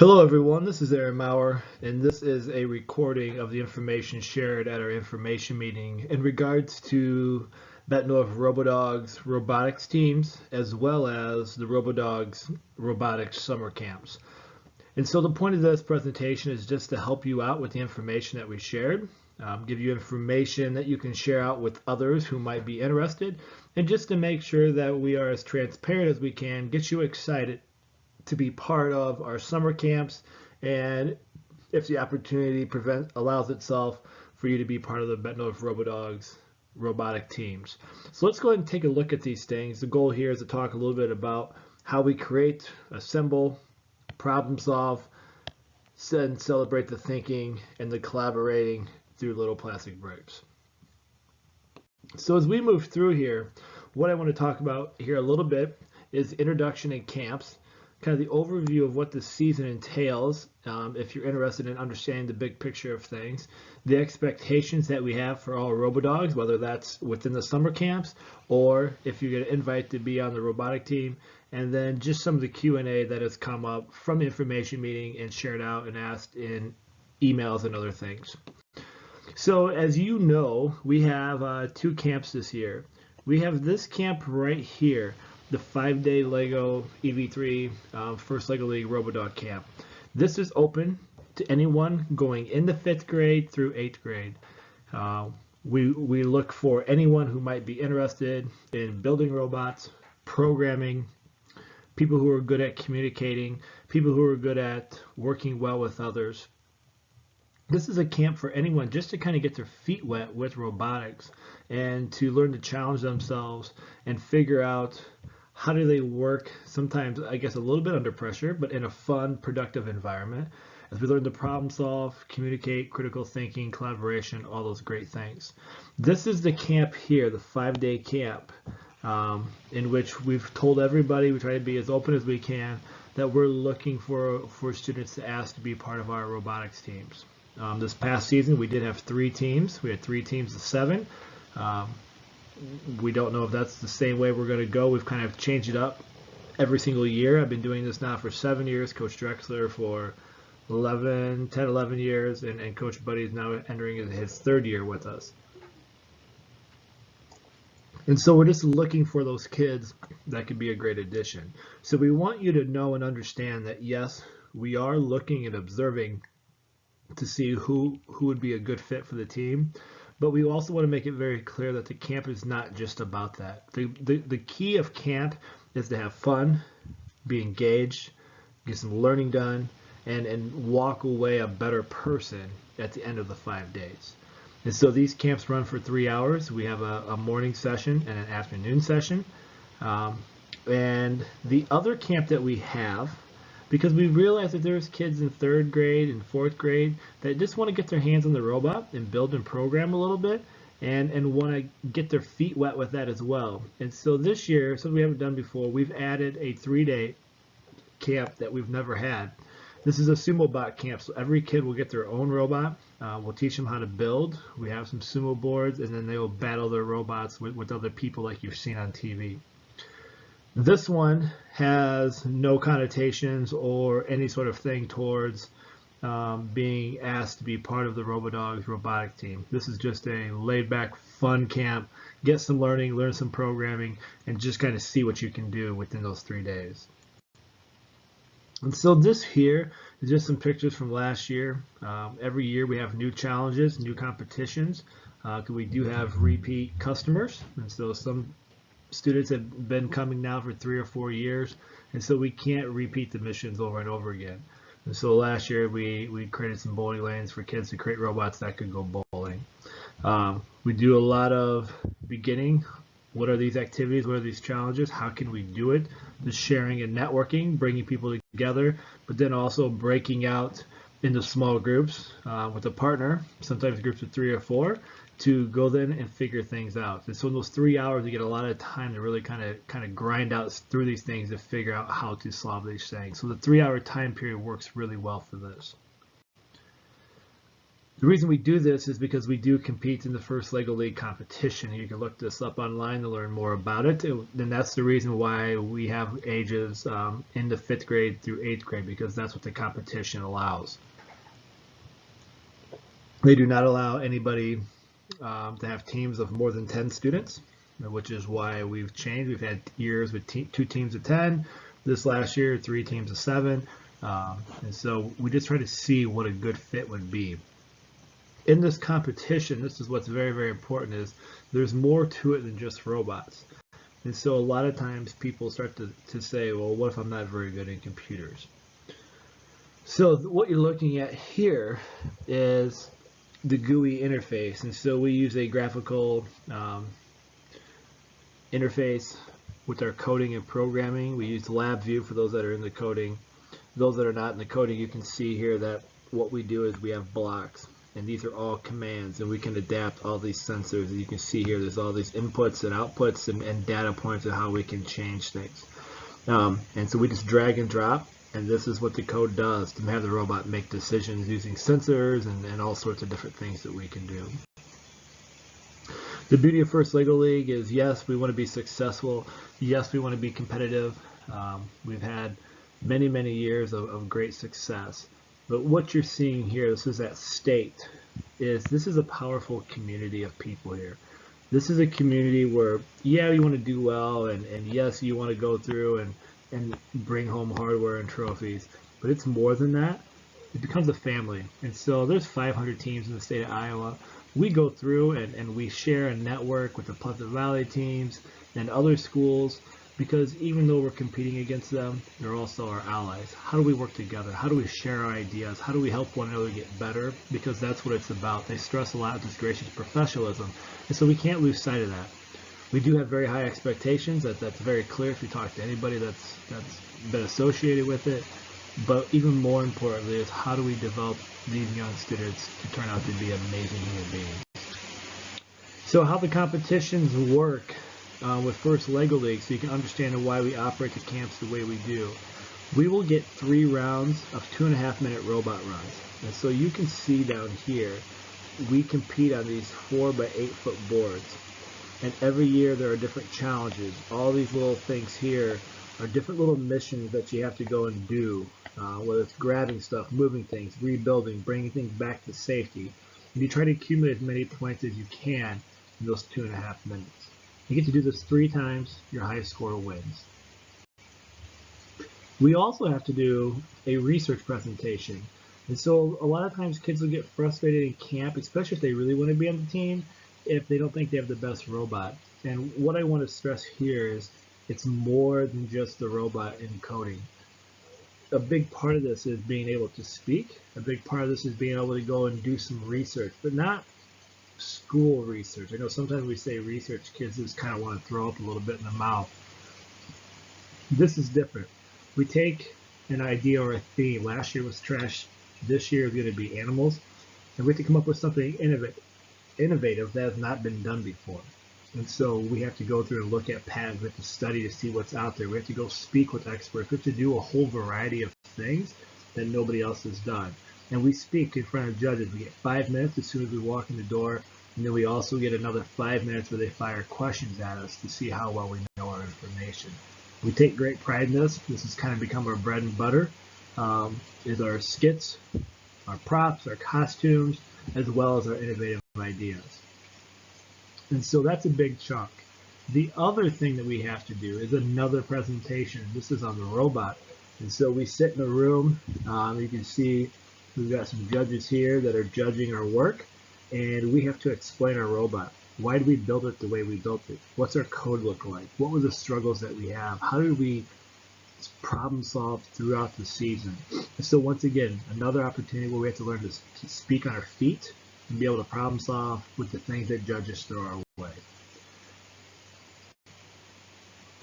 Hello everyone, this is Aaron Maurer, and this is a recording of the information shared at our information meeting in regards to Bettendorf Robodogs robotics teams, as well as the Robodogs robotics summer camps. And so the point of this presentation is just to help you out with the information that we shared, give you information that you can share out with others who might be interested, and just to make sure that we are as transparent as we can, get you excited to be part of our summer camps, and if the opportunity allows itself, for you to be part of the Bettendorf Robodogs robotic teams. So let's go ahead and take a look at these things. The goal here is to talk a little bit about how we create, assemble, problem solve, and celebrate the thinking and the collaborating through little plastic bricks. So as we move through here, what I want to talk about here a little bit is introduction and camps, kind of the overview of what the season entails, if you're interested in understanding the big picture of things, the expectations that we have for all Robodogs, whether that's within the summer camps or if you get an invite to be on the robotic team, and then just some of the Q&A that has come up from the information meeting and shared out and asked in emails and other things. So as you know, we have 2 camps this year. We have this camp right here, the 5-day Lego EV3 First Lego League Robodog Camp. This is open to anyone going into 5th grade through 8th grade. We look for anyone who might be interested in building robots, programming, people who are good at communicating, people who are good at working well with others. This is a camp for anyone just to kind of get their feet wet with robotics and to learn to challenge themselves and figure out how do they work, sometimes I guess a little bit under pressure, but in a fun, productive environment, as we learn to problem solve, communicate, critical thinking, collaboration, all those great things. This is the camp here, the 5-day camp, in which we've told everybody, we try to be as open as we can, that we're looking for students to ask to be part of our robotics teams. This past season, we did have 3 teams. We had 3 teams of 7. We don't know if that's the same way we're going to go. We've kind of changed it up every single year. I've been doing this now for 7 years, Coach Drexler for 10, 11 years, and Coach Buddy is now entering his 3rd year with us. And so we're just looking for those kids that could be a great addition. So we want you to know and understand that, yes, we are looking and observing to see who would be a good fit for the team. But we also want to make it very clear that the camp is not just about that. The key of camp is to have fun, be engaged, get some learning done, and walk away a better person at the end of the 5 days. And so these camps run for 3 hours. We have a morning session and an afternoon session. And the other camp that we have, because we realize that there's kids in 3rd grade and 4th grade that just want to get their hands on the robot and build and program a little bit and want to get their feet wet with that as well. And so this year, something we haven't done before, we've added a 3-day camp that we've never had. This is a sumo bot camp, so every kid will get their own robot. We'll teach them how to build. We have some sumo boards, and then they will battle their robots with other people like you've seen on TV. This one has no connotations or any sort of thing towards being asked to be part of the Robodogs robotic team. This is just a laid-back, fun camp. Get some learning, learn some programming, and just kind of see what you can do within those 3 days. And so this here is just some pictures from last year. Every year we have new challenges, new competitions. We do have repeat customers, and so some students have been coming now for 3 or 4 years, and so we can't repeat the missions over and over again. And so last year we created some bowling lanes for kids to create robots that could go bowling. We do a lot of beginning. What are these activities? What are these challenges? How can we do it? The sharing and networking, bringing people together, but then also breaking out into small groups with a partner, sometimes groups of 3 or 4, to go then and figure things out. And so in those 3 hours, you get a lot of time to really kind of grind out through these things to figure out how to solve these things. So the 3-hour time period works really well for this. The reason we do this is because we do compete in the first Lego League competition. You can look this up online to learn more about it. And that's the reason why we have ages in the 5th grade through 8th grade, because that's what the competition allows. They do not allow anybody to have teams of more than 10 students, which is why we've changed. We've had years with 2 teams of 10. This last year, 3 teams of 7. And so we just try to see what a good fit would be. In this competition, this is what's very, very important, is there's more to it than just robots. And so a lot of times people start to say, well, what if I'm not very good in computers? So what you're looking at here is the GUI interface. And so we use a graphical interface with our coding and programming. We use LabVIEW for those that are in the coding. Those that are not in the coding, you can see here that what we do is we have blocks. And these are all commands, and we can adapt all these sensors. And you can see here there's all these inputs and outputs and data points of how we can change things. And so we just drag and drop, and this is what the code does to have the robot make decisions using sensors and all sorts of different things that we can do. The beauty of First Lego League is, yes, we want to be successful. Yes, we want to be competitive. We've had many, many years of great success. But what you're seeing here, this is at state, this is a powerful community of people here. This is a community where, yeah, you want to do well, and yes, you want to go through and bring home hardware and trophies, but it's more than that. It becomes a family. And so there's 500 teams in the state of Iowa. We go through and we share a network with the Pleasant Valley teams and other schools, because even though we're competing against them, they're also our allies. How do we work together? How do we share our ideas? How do we help one another get better? Because that's what it's about. They stress a lot with this gracious professionalism, and so we can't lose sight of that. We do have very high expectations. That's very clear if you talk to anybody that's been associated with it. But even more importantly is, how do we develop these young students to turn out to be amazing human beings? So how the competitions work with First Lego League, so you can understand why we operate the camps the way we do. We will get 3 rounds of 2.5-minute robot runs. And so you can see down here, we compete on these 4 by 8 foot boards. And every year there are different challenges. All these little things here are different little missions that you have to go and do, whether it's grabbing stuff, moving things, rebuilding, bringing things back to safety. And you try to accumulate as many points as you can in those 2.5 minutes. You get to do this 3 times, your highest score wins. We also have to do a research presentation. And so a lot of times kids will get frustrated in camp, especially if they really want to be on the team, if they don't think they have the best robot. And what I want to stress here is it's more than just the robot in coding. A big part of this is being able to speak. A big part of this is being able to go and do some research, but not school research. I know sometimes we say research, kids just kind of want to throw up a little bit in the mouth. This is different. We take an idea or a theme. Last year was trash. This year is going to be animals. And we have to come up with something innovative that has not been done before. And so we have to go through and look at patents. We have to study to see what's out there. We have to go speak with experts. We have to do a whole variety of things that nobody else has done. And we speak in front of judges. We get 5 minutes as soon as we walk in the door. And then we also get another 5 minutes where they fire questions at us to see how well we know our information. We take great pride in this. This has kind of become our bread and butter, is our skits, our props, our costumes, as well as our innovative ideas. And so that's a big chunk. The other thing that we have to do is another presentation. This is on the robot. And so we sit in a room. You can see we've got some judges here that are judging our work. And we have to explain our robot. Why did we build it the way we built it? What's our code look like? What were the struggles that we have? How did we problem solve throughout the season? And so once again, another opportunity where we have to learn to speak on our feet and be able to problem solve with the things that judges throw our way.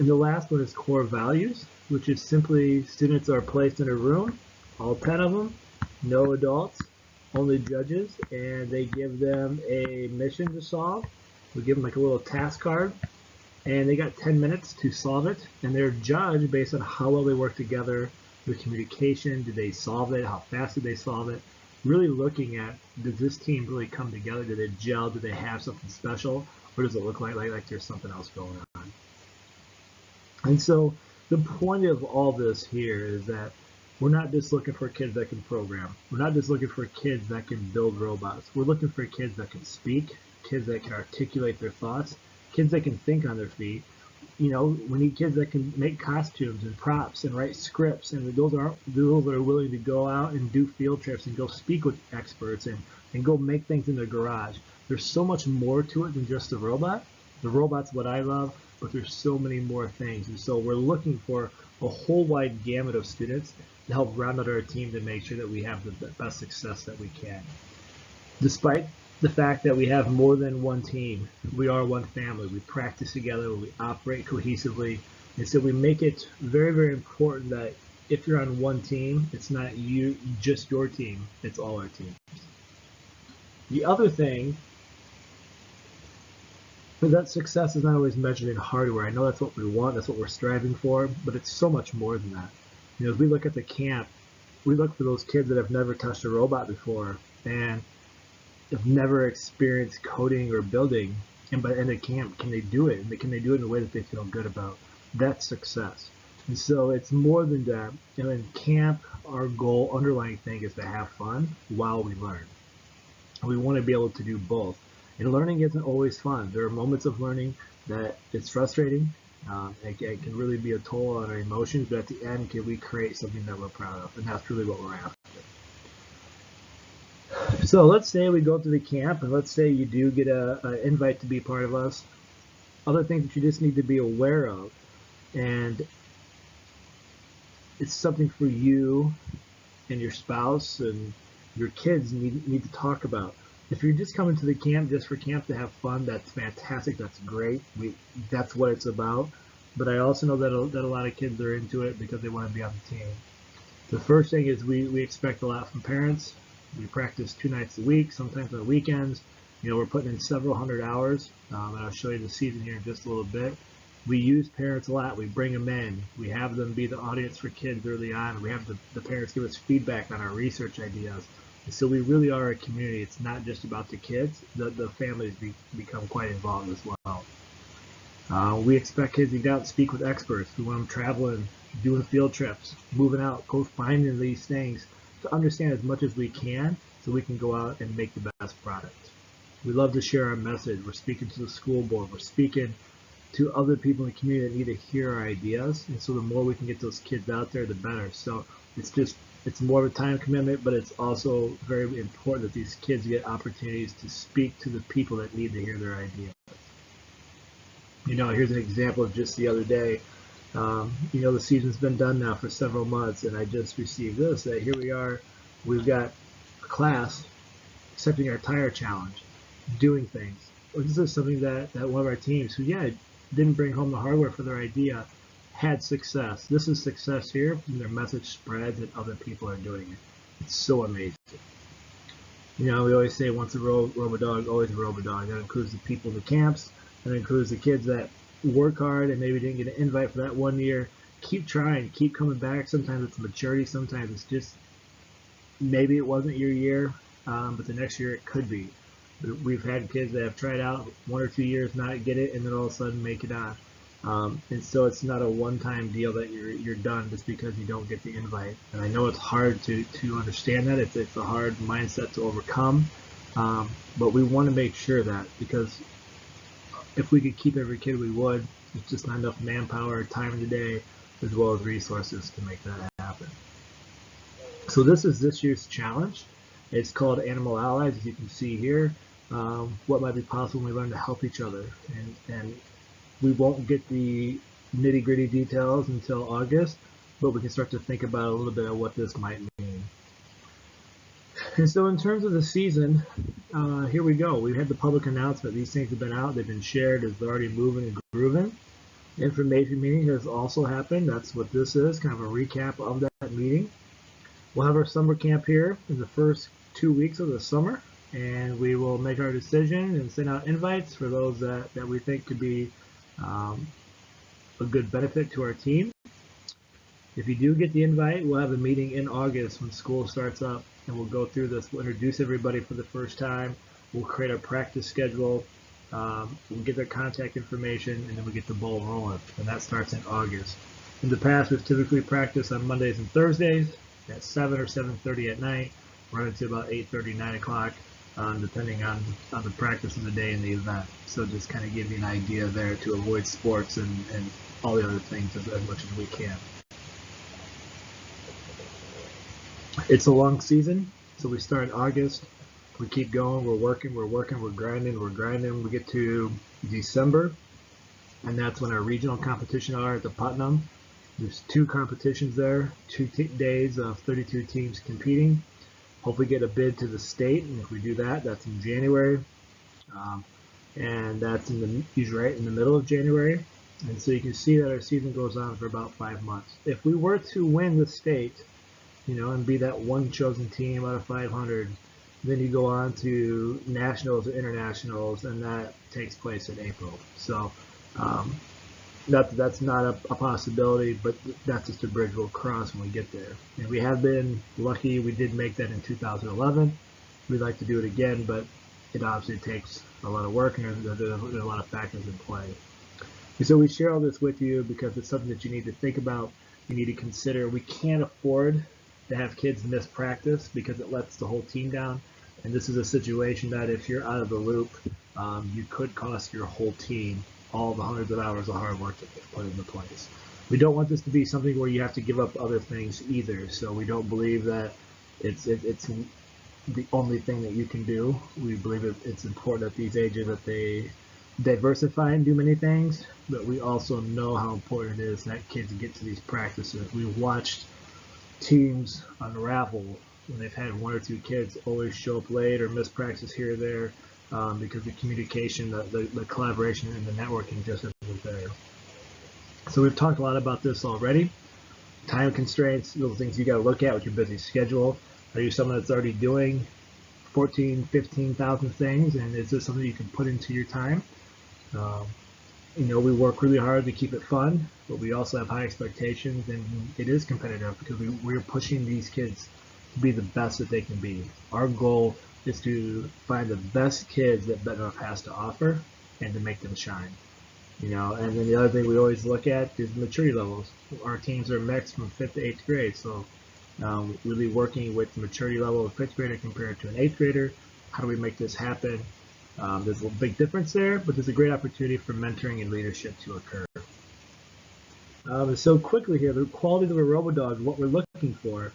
And the last one is core values, which is simply students are placed in a room, all 10 of them, no adults, only judges, and they give them a mission to solve. We give them like a little task card, and they got 10 minutes to solve it, and they're judged based on how well they work together, their communication, did they solve it, how fast did they solve it, really looking at, does this team really come together? Do they gel? Do they have something special? Or does it look like there's something else going on? And so the point of all this here is that we're not just looking for kids that can program. We're not just looking for kids that can build robots. We're looking for kids that can speak, kids that can articulate their thoughts, kids that can think on their feet. You know, we need kids that can make costumes and props and write scripts, and those are willing to go out and do field trips and go speak with experts and go make things in their garage. There's so much more to it than just a robot. The robot's what I love, but there's so many more things. And so we're looking for a whole wide gamut of students to help round out our team to make sure that we have the best success that we can. Despite the fact that we have more than one team, we are one family. We practice together, we operate cohesively, and so we make it very, very important that if you're on one team, it's not you, just your team, it's all our teams. The other thing is that success is not always measured in hardware. I know that's what we want, that's what we're striving for, but it's so much more than that. You know, as we look at the camp, we look for those kids that have never touched a robot before and have never experienced coding or building, and by the end of camp, can they do it? And can they do it in a way that they feel good about? That's success. And so it's more than that. You know, in camp, our goal, underlying thing, is to have fun while we learn. We want to be able to do both. And learning isn't always fun. There are moments of learning that it's frustrating. It can really be a toll on our emotions, but at the end, can we create something that we're proud of? And that's really what we're after. So let's say we go to the camp, and let's say you do get an invite to be part of us. Other things that you just need to be aware of, and it's something for you and your spouse and your kids need to talk about. If you're just coming to the camp just for camp to have fun, that's fantastic. That's great. That's what it's about. But I also know that a lot of kids are into it because they want to be on the team. The first thing is we expect a lot from parents. We practice 2 nights a week, sometimes on weekends. You know, we're putting in several hundred hours, and I'll show you the season here in just a little bit. We use parents a lot. We bring them in. We have them be the audience for kids early on. We have the parents give us feedback on our research ideas. And so we really are a community. It's not just about the kids. The families become quite involved as well. We expect kids to get out and speak with experts. We want them traveling, doing field trips, moving out, go finding these things to understand as much as we can so we can go out and make the best product. We love to share our message. We're speaking to the school board. We're speaking to other people in the community that need to hear our ideas. And so the more we can get those kids out there, the better. So it's more of a time commitment, but it's also very important that these kids get opportunities to speak to the people that need to hear their ideas. You know, here's an example of just the other day. You know, the season's been done now for several months, and I just received this, that here we are, we've got a class accepting our tire challenge, doing things. This is something that one of our teams who, didn't bring home the hardware for their idea, had success. This is success here, and their message spreads and other people are doing it. It's so amazing. You know, we always say once a Robodog, always a Robodog. That includes the people in the camps, that includes the kids that work hard and maybe didn't get an invite for that one year. Keep trying, keep coming back. Sometimes it's maturity, sometimes it's just maybe it wasn't your year, but the next year it could be. We've had kids that have tried out 1 or 2 years, not get it, and then all of a sudden make it on. And so it's not a one-time deal that you're done just because you don't get the invite. And I know it's hard to understand that. It's a hard mindset to overcome, but we want to make sure that, because if we could keep every kid, we would. It's just not enough manpower, time in the day, as well as resources to make that happen. So this is this year's challenge. It's called Animal Allies, as you can see here. What might be possible when we learn to help each other. And we won't get the nitty-gritty details until August, but we can start to think about a little bit of what this might mean. And so in terms of the season, here we go. We've had the public announcement. These things have been out. They've been shared. They're already moving and grooving. The information meeting has also happened. That's what this is, kind of a recap of that meeting. We'll have our summer camp here in the first 2 weeks of the summer, and we will make our decision and send out invites for those that we think could be a good benefit to our team. If you do get the invite, we'll have a meeting in August when school starts up and we'll go through this. We'll introduce everybody for the first time. We'll create a practice schedule. We'll get their contact information, and then we get the ball rolling, and that starts in August. In the past, we've typically practiced on Mondays and Thursdays at 7 or 7:30 at night, running to about 8:30, 9 o'clock, depending on the practice of the day and the event. So just kind of give you an idea there to avoid sports and all the other things as much as we can. It's a long season, so we start in August. We keep going, we're working, we're grinding. We get to December, and that's when our regional competition are at the Putnam. There's 2 competitions there, 2 days of 32 teams competing. Hopefully get a bid to the state, and if we do that, that's in January. And that's usually right in the middle of January. And so you can see that our season goes on for about 5 months. If we were to win the state, and be that one chosen team out of 500, then you go on to nationals or internationals, and that takes place in April. So that's not a possibility, but that's just a bridge we'll cross when we get there. And we have been lucky. We did make that in 2011. We'd like to do it again, but it obviously takes a lot of work, and there's a lot of factors in play. And so we share all this with you because it's something that you need to think about. You need to consider. We can't afford to have kids miss practice because it lets the whole team down. And this is a situation that if you're out of the loop, you could cost your whole team all the hundreds of hours of hard work that they've put into place. We don't want this to be something where you have to give up other things either. So we don't believe that it's the only thing that you can do. We believe it's important at these ages that they diversify and do many things, but we also know how important it is that kids get to these practices. We've watched teams unravel when they've had 1 or 2 kids always show up late or miss practice here or there because the communication, the collaboration, and the networking just isn't there. So we've talked a lot about this already. Time constraints, little things you got to look at with your busy schedule. Are you someone that's already doing 14, 15,000 things, and is this something you can put into your time? We work really hard to keep it fun, but we also have high expectations, and it is competitive because we're pushing these kids to be the best that they can be. Our goal is to find the best kids that Bettendorf has to offer and to make them shine. And then the other thing we always look at is maturity levels. Our teams are mixed from 5th to 8th grade, so really working with the maturity level of a 5th grader compared to an 8th grader. How do we make this happen? There's a big difference there, but there's a great opportunity for mentoring and leadership to occur. So quickly here, the quality of a Robodog, what we're looking for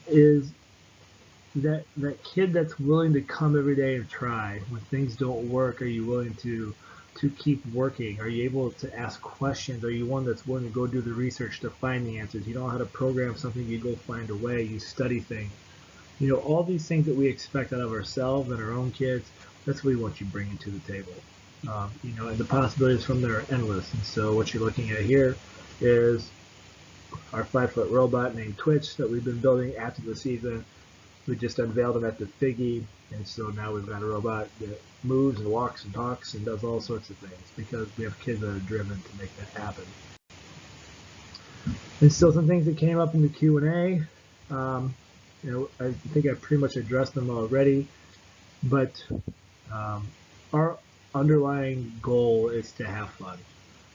is that kid that's willing to come every day and try. When things don't work, are you willing to keep working? Are you able to ask questions? Are you one that's willing to go do the research to find the answers? You know how to program something, you go find a way, you study things. All these things that we expect out of ourselves and our own kids, that's what we want you bringing to the table. And the possibilities from there are endless. And so what you're looking at here is our 5-foot robot named Twitch that we've been building after the season. We just unveiled him at the Figgy, and so now we've got a robot that moves and walks and talks and does all sorts of things because we have kids that are driven to make that happen. And so some things that came up in the Q&A, I think I pretty much addressed them already, but our underlying goal is to have fun.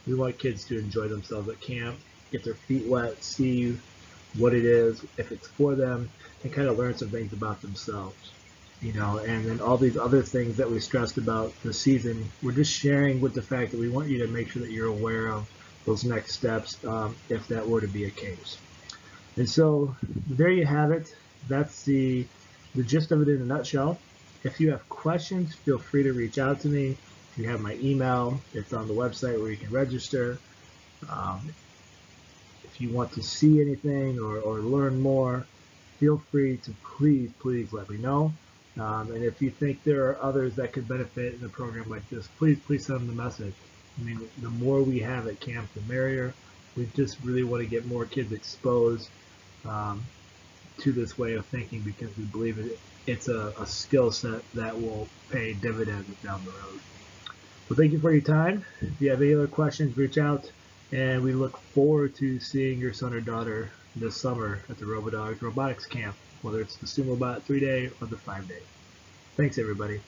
We want kids to enjoy themselves at camp, get their feet wet, see what it is, if it's for them, and kind of learn some things about themselves. And then all these other things that we stressed about the season, we're just sharing with the fact that we want you to make sure that you're aware of those next steps if that were to be a case. And so there you have it. That's the gist of it in a nutshell. If you have questions, feel free to reach out to me. You have my email. It's on the website where you can register. If you want to see anything or learn more, feel free to please let me know. And if you think there are others that could benefit in a program like this, please send them the message. The more we have at camp, the merrier. We just really want to get more kids exposed to this way of thinking because we believe it's a skill set that will pay dividends down the road. So thank you for your time. If you have any other questions, reach out, and we look forward to seeing your son or daughter this summer at the Robodogs Robotics Camp, whether it's the Sumobot 3-day or the 5-day. Thanks, everybody.